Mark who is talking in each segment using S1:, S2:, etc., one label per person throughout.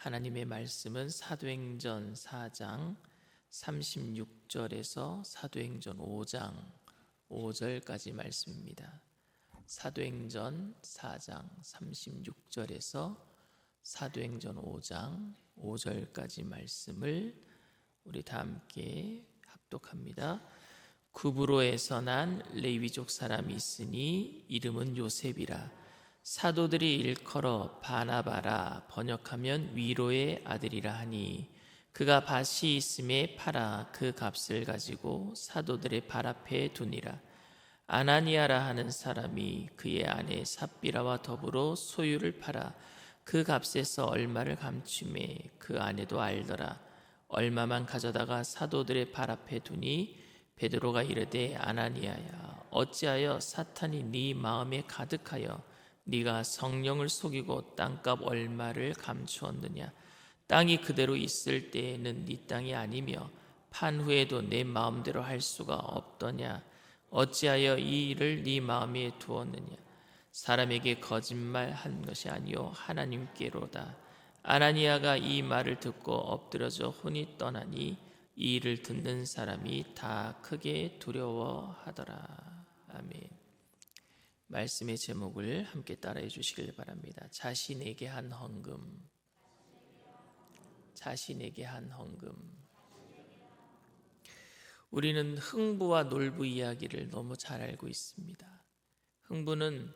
S1: 하나님의 말씀은 사도행전 4장 36절에서 사도행전 5장 5절까지 말씀입니다. 사도행전 4장 36절에서 사도행전 5장 5절까지 말씀을 우리 다 함께 합독합니다. 구브로에서 난 레위족 사람이 있으니 이름은 요셉이라. 사도들이 일컬어 바나바라, 번역하면 위로의 아들이라 하니, 그가 밭이 있음에 팔아 그 값을 가지고 사도들의 발 앞에 두니라. 아나니아라 하는 사람이 그의 아내 삽비라와 더불어 소유를 팔아 그 값에서 얼마를 감추매 그 아내도 알더라. 얼마만 가져다가 사도들의 발 앞에 두니 베드로가 이르되, 아나니아야, 어찌하여 사탄이 네 마음에 가득하여 네가 성령을 속이고 땅값 얼마를 감추었느냐? 땅이 그대로 있을 때에는 네 땅이 아니며 판 후에도 내 마음대로 할 수가 없더냐? 어찌하여 이 일을 네 마음에 두었느냐? 사람에게 거짓말한 것이 아니요 하나님께로다. 아나니아가 이 말을 듣고 엎드려져 혼이 떠나니 이 일을 듣는 사람이 다 크게 두려워하더라. 아멘. 말씀의 제목을 함께 따라해 주시길 바랍니다. 자신에게 한 헌금. 자신에게 한 헌금. 우리는 흥부와 놀부 이야기를 너무 잘 알고 있습니다. 흥부는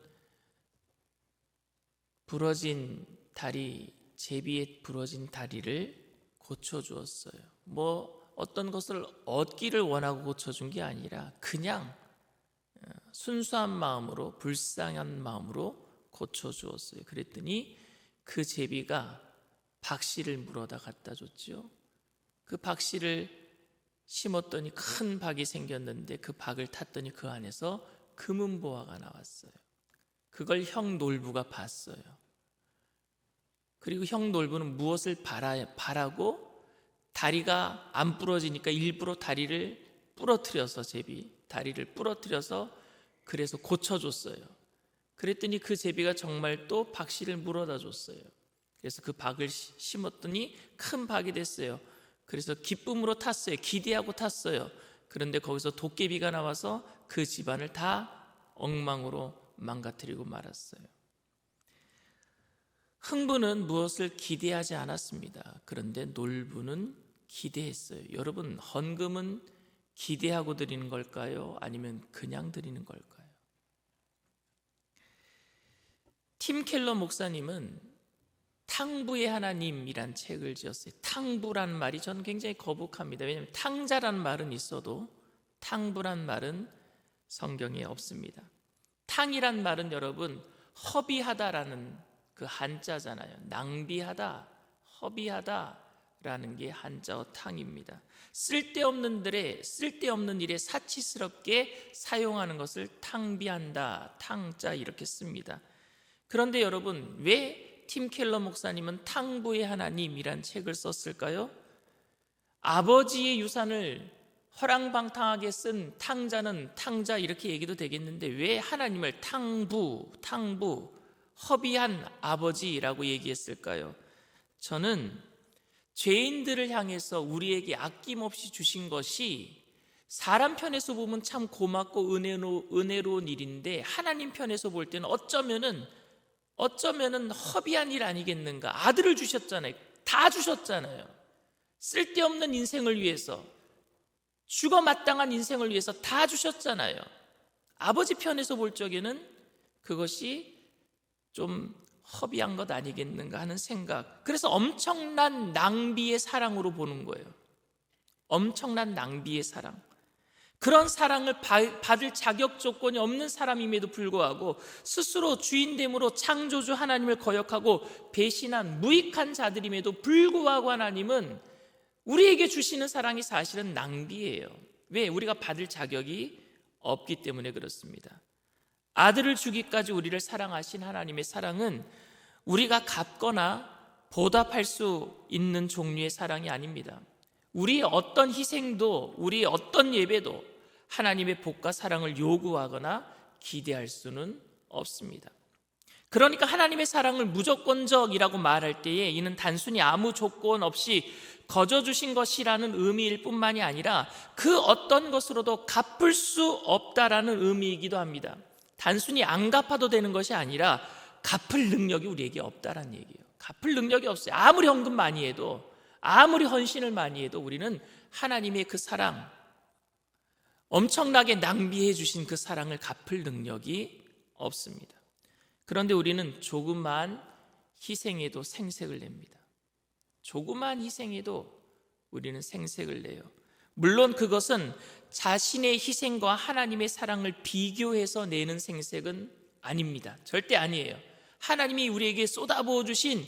S1: 부러진 다리, 제비에 부러진 다리를 고쳐주었어요. 어떤 것을 얻기를 원하고 고쳐준 게 아니라 그냥 순수한 마음으로, 불쌍한 마음으로 고쳐주었어요. 그랬더니 그 제비가 박씨를 물어다 갖다 줬죠. 그 박씨를 심었더니 큰 박이 생겼는데 그 박을 탔더니 그 안에서 금은보화가 나왔어요. 그걸 형 놀부가 봤어요. 그리고 형 놀부는 무엇을 바라고 다리가 안 부러지니까 일부러 다리를 부러뜨려서, 제비 다리를 부러뜨려서 그래서 고쳐줬어요. 그랬더니 그 제비가 정말 또 박씨를 물어다 줬어요. 그래서 그 박을 심었더니 큰 박이 됐어요. 그래서 기쁨으로 탔어요. 기대하고 탔어요. 그런데 거기서 도깨비가 나와서 그 집안을 다 엉망으로 망가뜨리고 말았어요. 흥부는 무엇을 기대하지 않았습니다. 그런데 놀부는 기대했어요. 여러분, 헌금은 기대하고 드리는 걸까요? 아니면 그냥 드리는 걸까요? 팀 켈러 목사님은 탕부의 하나님이란 책을 지었어요. 탕부란 말이 저는 굉장히 거북합니다. 왜냐하면 탕자란 말은 있어도 탕부란 말은 성경에 없습니다. 탕이란 말은 여러분 허비하다라는 그 한자잖아요. 낭비하다, 허비하다라는 게 한자어 탕입니다. 쓸데없는 일에 사치스럽게 사용하는 것을 탕비한다, 탕자 이렇게 씁니다. 그런데 여러분, 왜 팀 켈러 목사님은 탕부의 하나님이란 책을 썼을까요? 아버지의 유산을 허랑방탕하게 쓴 탕자는 탕자 이렇게 얘기도 되겠는데 왜 하나님을 탕부, 허비한 아버지라고 얘기했을까요? 저는 죄인들을 향해서 우리에게 아낌없이 주신 것이 사람 편에서 보면 참 고맙고 은혜로운 일인데 하나님 편에서 볼 때는 어쩌면은 허비한 일 아니겠는가? 아들을 주셨잖아요. 다 주셨잖아요. 쓸데없는 인생을 위해서, 죽어 마땅한 인생을 위해서 다 주셨잖아요. 아버지 편에서 볼 적에는 그것이 좀 허비한 것 아니겠는가 하는 생각. 그래서 엄청난 낭비의 사랑으로 보는 거예요. 엄청난 낭비의 사랑. 그런 사랑을 받을 자격 조건이 없는 사람임에도 불구하고 스스로 주인됨으로 창조주 하나님을 거역하고 배신한 무익한 자들임에도 불구하고 하나님은 우리에게 주시는 사랑이 사실은 낭비예요. 왜? 우리가 받을 자격이 없기 때문에 그렇습니다. 아들을 주기까지 우리를 사랑하신 하나님의 사랑은 우리가 갚거나 보답할 수 있는 종류의 사랑이 아닙니다. 우리의 어떤 희생도, 우리의 어떤 예배도 하나님의 복과 사랑을 요구하거나 기대할 수는 없습니다. 그러니까 하나님의 사랑을 무조건적이라고 말할 때에 이는 단순히 아무 조건 없이 거저 주신 것이라는 의미일 뿐만이 아니라 그 어떤 것으로도 갚을 수 없다라는 의미이기도 합니다. 단순히 안 갚아도 되는 것이 아니라 갚을 능력이 우리에게 없다라는 얘기예요. 갚을 능력이 없어요. 아무리 헌금 많이 해도, 아무리 헌신을 많이 해도 우리는 하나님의 그 사랑, 엄청나게 낭비해 주신 그 사랑을 갚을 능력이 없습니다. 그런데 우리는 조그만 희생에도 생색을 냅니다. 조그만 희생에도 우리는 생색을 내요. 물론 그것은 자신의 희생과 하나님의 사랑을 비교해서 내는 생색은 아닙니다. 절대 아니에요. 하나님이 우리에게 쏟아부어 주신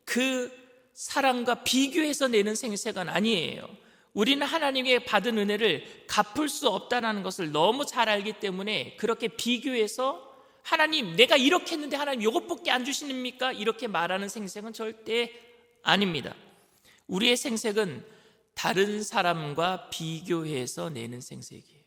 S1: 그 사랑과 비교해서 내는 생색은 아니에요. 우리는 하나님에게 받은 은혜를 갚을 수 없다는 것을 너무 잘 알기 때문에 그렇게 비교해서 하나님 내가 이렇게 했는데 하나님 이것밖에 안 주시십니까? 이렇게 말하는 생색은 절대 아닙니다. 우리의 생색은 다른 사람과 비교해서 내는 생색이에요.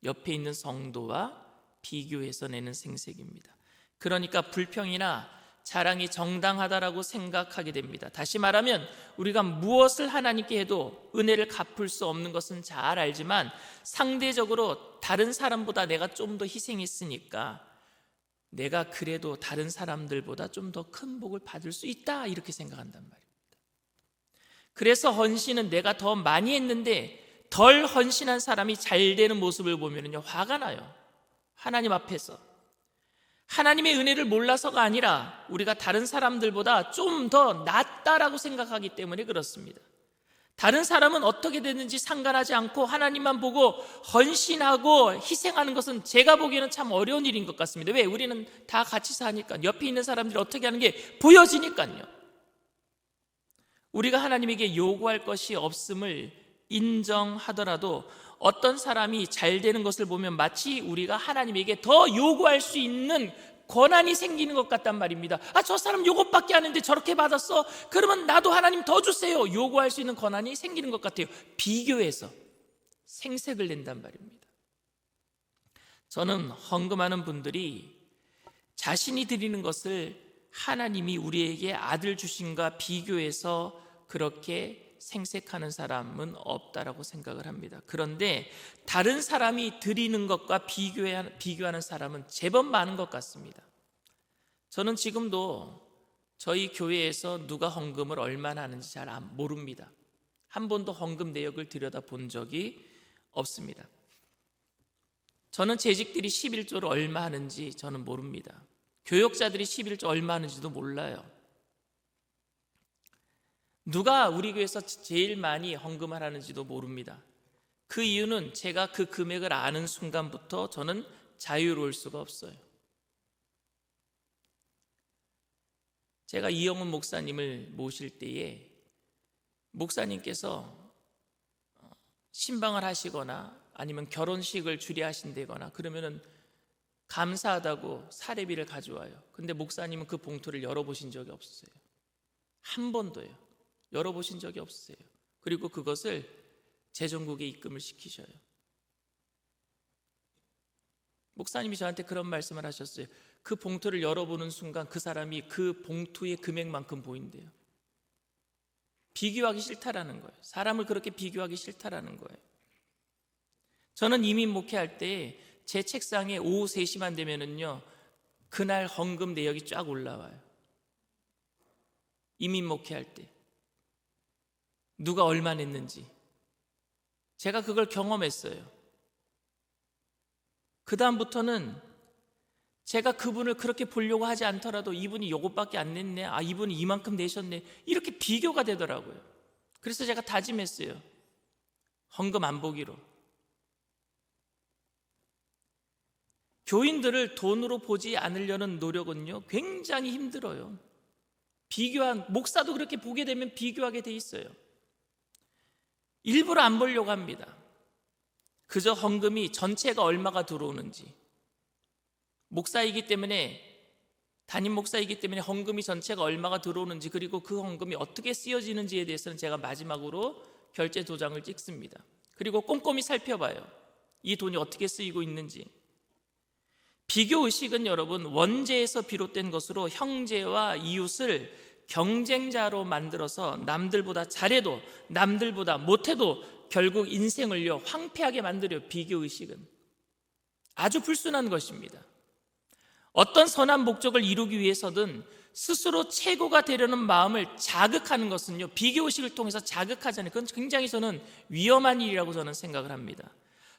S1: 옆에 있는 성도와 비교해서 내는 생색입니다. 그러니까 불평이나 자랑이 정당하다라고 생각하게 됩니다. 다시 말하면 우리가 무엇을 하나님께 해도 은혜를 갚을 수 없는 것은 잘 알지만 상대적으로 다른 사람보다 내가 좀 더 희생했으니까 내가 그래도 다른 사람들보다 좀 더 큰 복을 받을 수 있다 이렇게 생각한단 말입니다. 그래서 헌신은 내가 더 많이 했는데 덜 헌신한 사람이 잘 되는 모습을 보면요 화가 나요. 하나님 앞에서 하나님의 은혜를 몰라서가 아니라 우리가 다른 사람들보다 좀 더 낫다라고 생각하기 때문에 그렇습니다. 다른 사람은 어떻게 됐는지 상관하지 않고 하나님만 보고 헌신하고 희생하는 것은 제가 보기에는 참 어려운 일인 것 같습니다. 왜? 우리는 다 같이 사니까 옆에 있는 사람들이 어떻게 하는 게 보여지니까요. 우리가 하나님에게 요구할 것이 없음을 인정하더라도 어떤 사람이 잘 되는 것을 보면 마치 우리가 하나님에게 더 요구할 수 있는 권한이 생기는 것 같단 말입니다. 저 사람 요것밖에 안 했는데 저렇게 받았어? 그러면 나도 하나님 더 주세요. 요구할 수 있는 권한이 생기는 것 같아요. 비교해서 생색을 낸단 말입니다. 저는 헌금하는 분들이 자신이 드리는 것을 하나님이 우리에게 아들 주심과 비교해서 그렇게 생색하는 사람은 없다라고 생각을 합니다. 그런데 다른 사람이 드리는 것과 비교하는 사람은 제법 많은 것 같습니다. 저는 지금도 저희 교회에서 누가 헌금을 얼마나 하는지 잘 모릅니다. 한 번도 헌금 내역을 들여다본 적이 없습니다. 저는 재직들이 11조를 얼마 하는지 저는 모릅니다. 교역자들이 11조 얼마 하는지도 몰라요. 누가 우리 교회에서 제일 많이 헌금을 하는지도 모릅니다. 그 이유는 제가 그 금액을 아는 순간부터 저는 자유로울 수가 없어요. 제가 이영훈 목사님을 모실 때에 목사님께서 신방을 하시거나 아니면 결혼식을 주례하신다거나 그러면은 감사하다고 사례비를 가져와요. 근데 목사님은 그 봉투를 열어보신 적이 없어요. 한 번도요. 열어보신 적이 없으세요. 그리고 그것을 재정국에 입금을 시키셔요. 목사님이 저한테 그런 말씀을 하셨어요. 그 봉투를 열어보는 순간 그 사람이 그 봉투의 금액만큼 보인대요. 비교하기 싫다라는 거예요. 사람을 그렇게 비교하기 싫다라는 거예요. 저는 이민 목회할 때 제 책상에 오후 3시만 되면은요 그날 헌금 내역이 쫙 올라와요. 이민 목회할 때 누가 얼마 냈는지 제가 그걸 경험했어요. 그 다음부터는 제가 그분을 그렇게 보려고 하지 않더라도 이분이 이것밖에 안 냈네, 이분이 이만큼 내셨네, 이렇게 비교가 되더라고요. 그래서 제가 다짐했어요. 헌금 안 보기로. 교인들을 돈으로 보지 않으려는 노력은요 굉장히 힘들어요. 목사도 그렇게 보게 되면 비교하게 돼 있어요. 일부러 안 보려고 합니다. 그저 헌금이 전체가 얼마가 들어오는지, 목사이기 때문에, 담임 목사이기 때문에 헌금이 전체가 얼마가 들어오는지, 그리고 그 헌금이 어떻게 쓰여지는지에 대해서는 제가 마지막으로 결제 도장을 찍습니다. 그리고 꼼꼼히 살펴봐요. 이 돈이 어떻게 쓰이고 있는지. 비교 의식은 여러분 원죄에서 비롯된 것으로 형제와 이웃을 경쟁자로 만들어서 남들보다 잘해도 남들보다 못해도 결국 인생을요 황폐하게 만들어요. 비교 의식은 아주 불순한 것입니다. 어떤 선한 목적을 이루기 위해서든 스스로 최고가 되려는 마음을 자극하는 것은요 비교 의식을 통해서 자극하잖아요. 그건 굉장히 저는 위험한 일이라고 저는 생각을 합니다.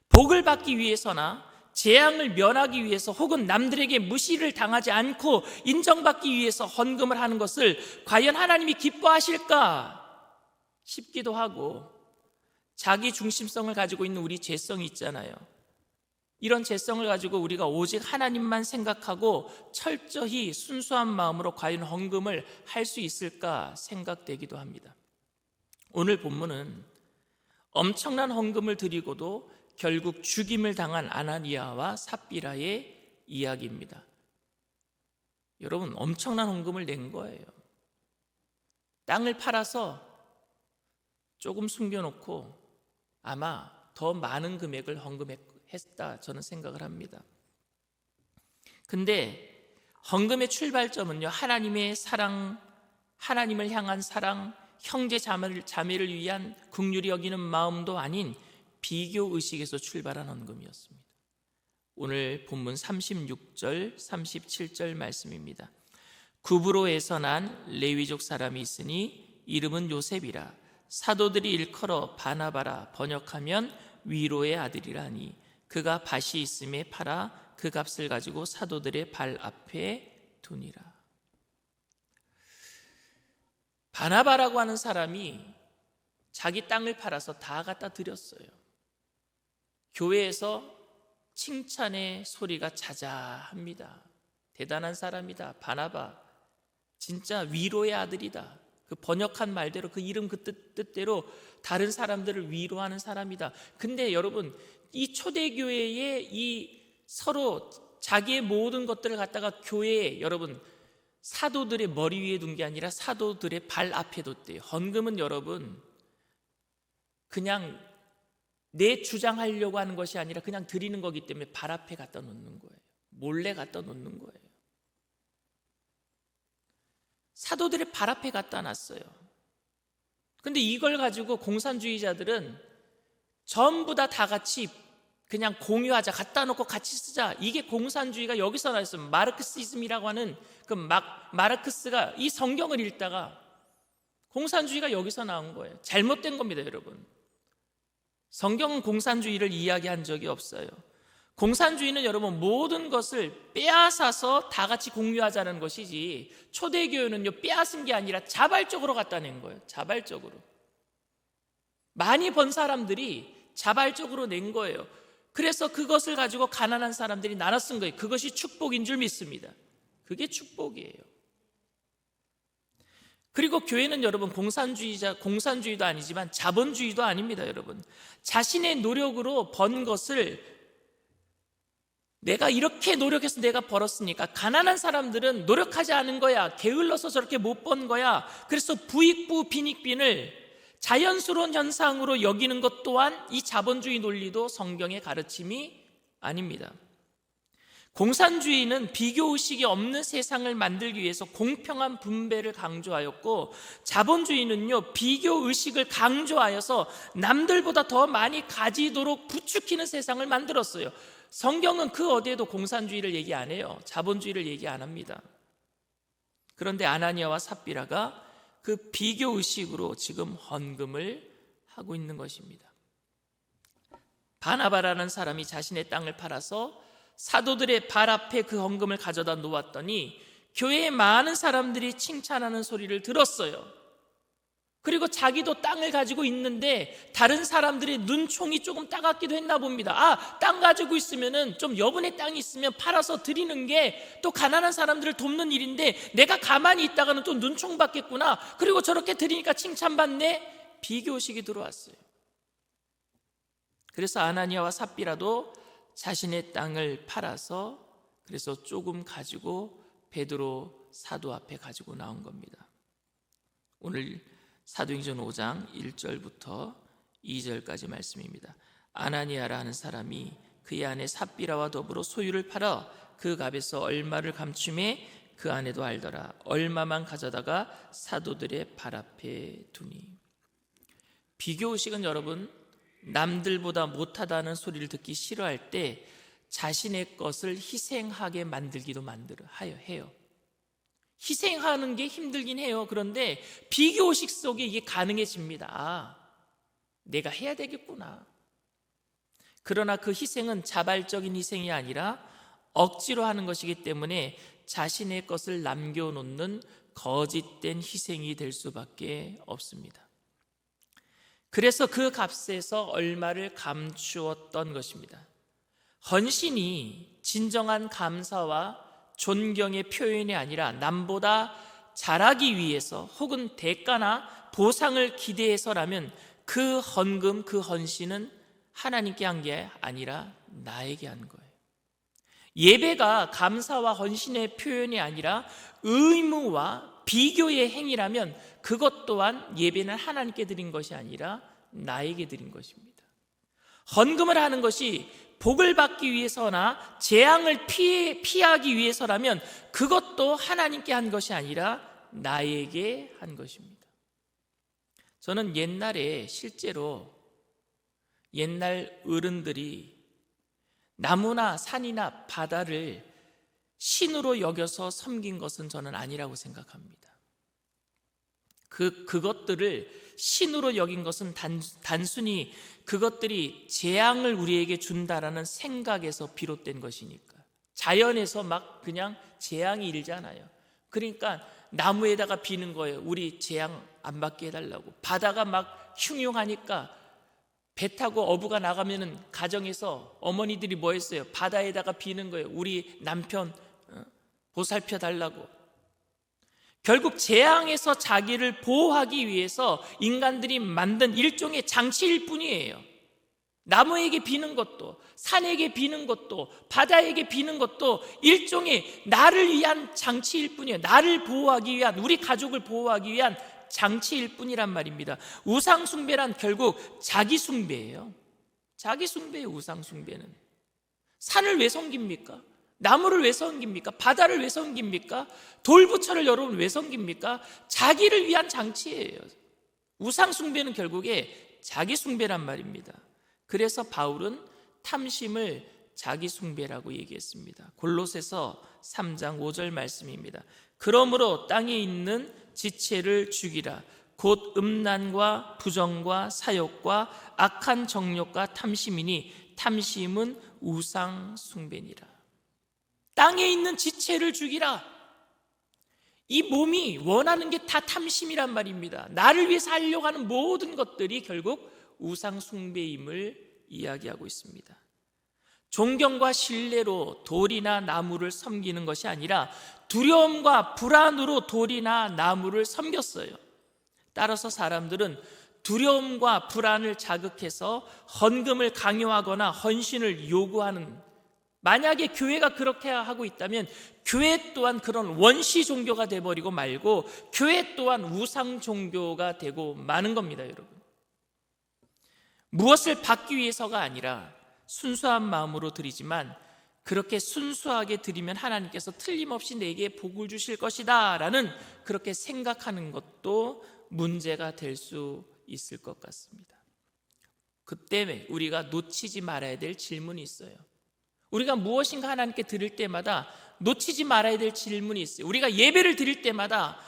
S1: 복을 받기 위해서나 재앙을 면하기 위해서 혹은 남들에게 무시를 당하지 않고 인정받기 위해서 헌금을 하는 것을 과연 하나님이 기뻐하실까 싶기도 하고, 자기 중심성을 가지고 있는 우리 죄성이 있잖아요. 이런 죄성을 가지고 우리가 오직 하나님만 생각하고 철저히 순수한 마음으로 과연 헌금을 할 수 있을까 생각되기도 합니다. 오늘 본문은 엄청난 헌금을 드리고도 결국 죽임을 당한 아나니아와 삽비라의 이야기입니다. 여러분, 엄청난 헌금을 낸 거예요. 땅을 팔아서 조금 숨겨놓고 아마 더 많은 금액을 헌금했다 저는 생각을 합니다. 근데 헌금의 출발점은요 하나님의 사랑, 하나님을 향한 사랑, 형제 자매를 위한 긍휼히 여기는 마음도 아닌 비교 의식에서 출발한 헌금이었습니다. 오늘 본문 36절 37절 말씀입니다. 구브로에서 난 레위족 사람이 있으니 이름은 요셉이라. 사도들이 일컬어 바나바라, 번역하면 위로의 아들이라니. 그가 밭이 있음에 팔아 그 값을 가지고 사도들의 발 앞에 두니라. 바나바라고 하는 사람이 자기 땅을 팔아서 다 갖다 드렸어요. 교회에서 칭찬의 소리가 자자합니다. 대단한 사람이다, 바나바. 진짜 위로의 아들이다. 그 번역한 말대로 그 이름 그 뜻대로 다른 사람들을 위로하는 사람이다. 근데 여러분, 이 초대교회에 이 서로 자기의 모든 것들을 갖다가 교회에 여러분 사도들의 머리 위에 둔 게 아니라 사도들의 발 앞에 뒀대요. 헌금은 여러분 그냥 내 주장하려고 하는 것이 아니라 그냥 드리는 거기 때문에 발 앞에 갖다 놓는 거예요. 몰래 갖다 놓는 거예요. 사도들의 발 앞에 갖다 놨어요. 근데 이걸 가지고 공산주의자들은 전부 다 같이 그냥 공유하자, 갖다 놓고 같이 쓰자. 이게 공산주의가 여기서 나왔어요. 마르크시즘이라고 하는 그 마르크스가 이 성경을 읽다가 공산주의가 여기서 나온 거예요. 잘못된 겁니다, 여러분. 성경은 공산주의를 이야기한 적이 없어요. 공산주의는 여러분 모든 것을 빼앗아서 다 같이 공유하자는 것이지, 초대교회는요 빼앗은 게 아니라 자발적으로 갖다 낸 거예요. 자발적으로 많이 번 사람들이 자발적으로 낸 거예요. 그래서 그것을 가지고 가난한 사람들이 나눠 쓴 거예요. 그것이 축복인 줄 믿습니다. 그게 축복이에요. 그리고 교회는 여러분 공산주의도 아니지만 자본주의도 아닙니다. 여러분, 자신의 노력으로 번 것을 내가 이렇게 노력해서 내가 벌었으니까, 가난한 사람들은 노력하지 않은 거야, 게을러서 저렇게 못 번 거야, 그래서 부익부 빈익빈을 자연스러운 현상으로 여기는 것 또한 이 자본주의 논리도 성경의 가르침이 아닙니다. 공산주의는 비교의식이 없는 세상을 만들기 위해서 공평한 분배를 강조하였고, 자본주의는요 비교의식을 강조하여서 남들보다 더 많이 가지도록 부추기는 세상을 만들었어요. 성경은 그 어디에도 공산주의를 얘기 안 해요. 자본주의를 얘기 안 합니다. 그런데 아나니아와 삽비라가 그 비교의식으로 지금 헌금을 하고 있는 것입니다. 바나바라는 사람이 자신의 땅을 팔아서 사도들의 발 앞에 그 헌금을 가져다 놓았더니 교회에 많은 사람들이 칭찬하는 소리를 들었어요. 그리고 자기도 땅을 가지고 있는데 다른 사람들의 눈총이 조금 따갑기도 했나 봅니다. 땅 가지고 있으면은 좀 여분의 땅이 있으면 팔아서 드리는 게 또 가난한 사람들을 돕는 일인데, 내가 가만히 있다가는 또 눈총 받겠구나, 그리고 저렇게 드리니까 칭찬받네, 비교의식이 들어왔어요. 그래서 아나니아와 삽비라도 자신의 땅을 팔아서 그래서 조금 가지고 베드로 사도 앞에 가지고 나온 겁니다. 오늘 사도행전 5장 1절부터 2절까지 말씀입니다. 아나니아라 하는 사람이 그의 아내 삽비라와 더불어 소유를 팔아 그 값에서 얼마를 감춤해 그 아내도 알더라. 얼마만 가져다가 사도들의 발 앞에 두니. 비교의식은 여러분, 남들보다 못하다는 소리를 듣기 싫어할 때 자신의 것을 희생하게 만들기도 해요. 희생하는 게 힘들긴 해요. 그런데 비교의식 속에 이게 가능해집니다. 아, 내가 해야 되겠구나. 그러나 그 희생은 자발적인 희생이 아니라 억지로 하는 것이기 때문에 자신의 것을 남겨놓는 거짓된 희생이 될 수밖에 없습니다. 그래서 그 값에서 얼마를 감추었던 것입니다. 헌신이 진정한 감사와 존경의 표현이 아니라 남보다 잘하기 위해서 혹은 대가나 보상을 기대해서라면 그 헌금, 그 헌신은 하나님께 한 게 아니라 나에게 한 거예요. 예배가 감사와 헌신의 표현이 아니라 의무와 비교의 행위라면 그것 또한 예배는 하나님께 드린 것이 아니라 나에게 드린 것입니다. 헌금을 하는 것이 복을 받기 위해서나 재앙을 피하기 위해서라면 그것도 하나님께 한 것이 아니라 나에게 한 것입니다. 저는 옛날에 실제로 옛날 어른들이 나무나 산이나 바다를 신으로 여겨서 섬긴 것은 저는 아니라고 생각합니다. 그것들을 신으로 여긴 것은 단순히 그것들이 재앙을 우리에게 준다라는 생각에서 비롯된 것이니까. 자연에서 막 그냥 재앙이 일잖아요. 그러니까 나무에다가 비는 거예요. 우리 재앙 안 받게 해달라고. 바다가 막 흉흉하니까 배 타고 어부가 나가면은 가정에서 어머니들이 뭐 했어요? 바다에다가 비는 거예요. 우리 남편 보살펴 달라고. 결국 재앙에서 자기를 보호하기 위해서 인간들이 만든 일종의 장치일 뿐이에요. 나무에게 비는 것도, 산에게 비는 것도, 바다에게 비는 것도 일종의 나를 위한 장치일 뿐이에요. 나를 보호하기 위한, 우리 가족을 보호하기 위한 장치일 뿐이란 말입니다. 우상 숭배란 결국 자기 숭배예요. 자기 숭배예요. 우상 숭배는. 산을 왜 섬깁니까? 나무를 왜 섬깁니까? 바다를 왜 섬깁니까? 돌부처를 여러분 왜 섬깁니까? 자기를 위한 장치예요. 우상 숭배는 결국에 자기 숭배란 말입니다. 그래서 바울은 탐심을 자기 숭배라고 얘기했습니다. 골로새서 3장 5절 말씀입니다. 그러므로 땅에 있는 지체를 죽이라. 곧 음란과 부정과 사욕과 악한 정욕과 탐심이니 탐심은 우상 숭배니라. 땅에 있는 지체를 죽이라. 이 몸이 원하는 게 다 탐심이란 말입니다. 나를 위해서 하려고 하는 모든 것들이 결국 우상 숭배임을 이야기하고 있습니다. 존경과 신뢰로 돌이나 나무를 섬기는 것이 아니라 두려움과 불안으로 돌이나 나무를 섬겼어요. 따라서 사람들은 두려움과 불안을 자극해서 헌금을 강요하거나 헌신을 요구하는, 만약에 교회가 그렇게 하고 있다면 교회 또한 그런 원시 종교가 되어버리고 말고 교회 또한 우상 종교가 되고 마는 겁니다. 여러분, 무엇을 받기 위해서가 아니라 순수한 마음으로 드리지만 그렇게 순수하게 드리면 하나님께서 틀림없이 내게 복을 주실 것이다 라는 그렇게 생각하는 것도 문제가 될 수 있을 것 같습니다. 그때 우리가 놓치지 말아야 될 질문이 있어요. 우리가 무엇인가 하나님께 드릴 때마다 놓치지 말아야 될 질문이 있어요. 우리가 예배를 드릴 때마다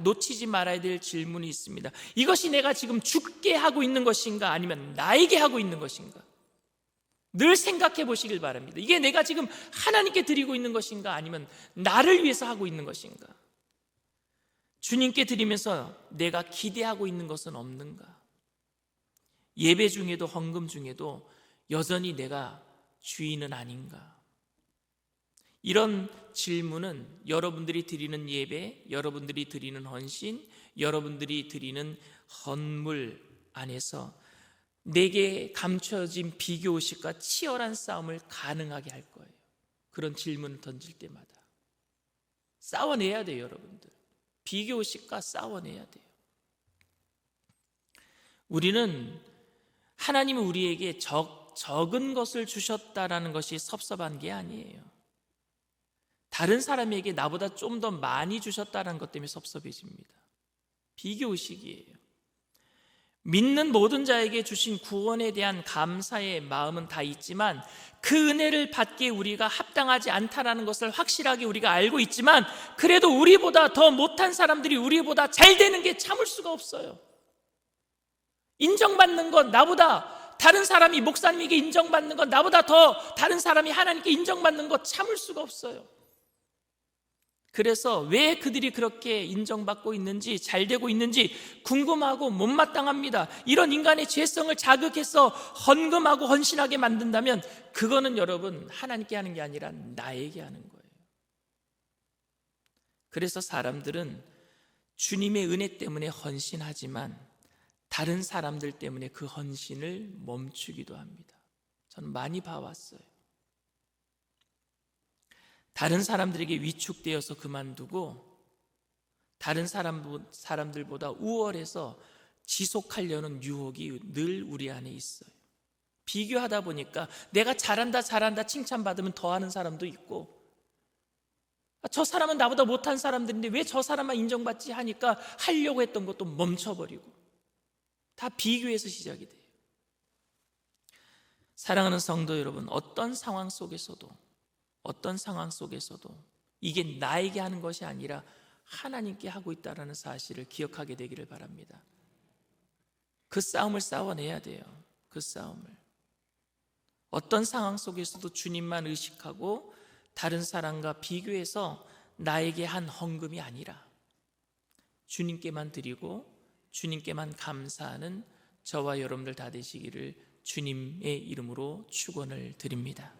S1: 놓치지 말아야 될 질문이 있습니다. 이것이 내가 지금 죽게 하고 있는 것인가 아니면 나에게 하고 있는 것인가? 늘 생각해 보시길 바랍니다. 이게 내가 지금 하나님께 드리고 있는 것인가 아니면 나를 위해서 하고 있는 것인가? 주님께 드리면서 내가 기대하고 있는 것은 없는가? 예배 중에도 헌금 중에도 여전히 내가 주인은 아닌가? 이런 질문은 여러분들이 드리는 예배, 여러분들이 드리는 헌신, 여러분들이 드리는 헌물 안에서 내게 감춰진 비교의식과 치열한 싸움을 가능하게 할 거예요. 그런 질문을 던질 때마다 싸워내야 돼요. 여러분들, 비교의식과 싸워내야 돼요. 우리는 하나님은 우리에게 적은 것을 주셨다라는 것이 섭섭한 게 아니에요. 다른 사람에게 나보다 좀 더 많이 주셨다는 것 때문에 섭섭해집니다. 비교의식이에요. 믿는 모든 자에게 주신 구원에 대한 감사의 마음은 다 있지만 그 은혜를 받기에 우리가 합당하지 않다는 것을 확실하게 우리가 알고 있지만 그래도 우리보다 더 못한 사람들이 우리보다 잘 되는 게 참을 수가 없어요. 인정받는 건 나보다, 다른 사람이 목사님에게 인정받는 건 나보다 더 다른 사람이 하나님께 인정받는 거 참을 수가 없어요. 그래서 왜 그들이 그렇게 인정받고 있는지, 잘 되고 있는지 궁금하고 못마땅합니다. 이런 인간의 죄성을 자극해서 헌금하고 헌신하게 만든다면 그거는 여러분 하나님께 하는 게 아니라 나에게 하는 거예요. 그래서 사람들은 주님의 은혜 때문에 헌신하지만 다른 사람들 때문에 그 헌신을 멈추기도 합니다. 저는 많이 봐왔어요. 다른 사람들에게 위축되어서 그만두고 다른 사람들보다 우월해서 지속하려는 유혹이 늘 우리 안에 있어요. 비교하다 보니까 내가 잘한다 칭찬받으면 더 하는 사람도 있고, 저 사람은 나보다 못한 사람들인데 왜 저 사람만 인정받지 하니까 하려고 했던 것도 멈춰버리고, 다 비교에서 시작이 돼요. 사랑하는 성도 여러분, 어떤 상황 속에서도 이게 나에게 하는 것이 아니라 하나님께 하고 있다는 사실을 기억하게 되기를 바랍니다. 그 싸움을 싸워내야 돼요. 그 싸움을. 어떤 상황 속에서도 주님만 의식하고 다른 사람과 비교해서 나에게 한 헌금이 아니라 주님께만 드리고 주님께만 감사하는 저와 여러분들 다 되시기를 주님의 이름으로 축원을 드립니다.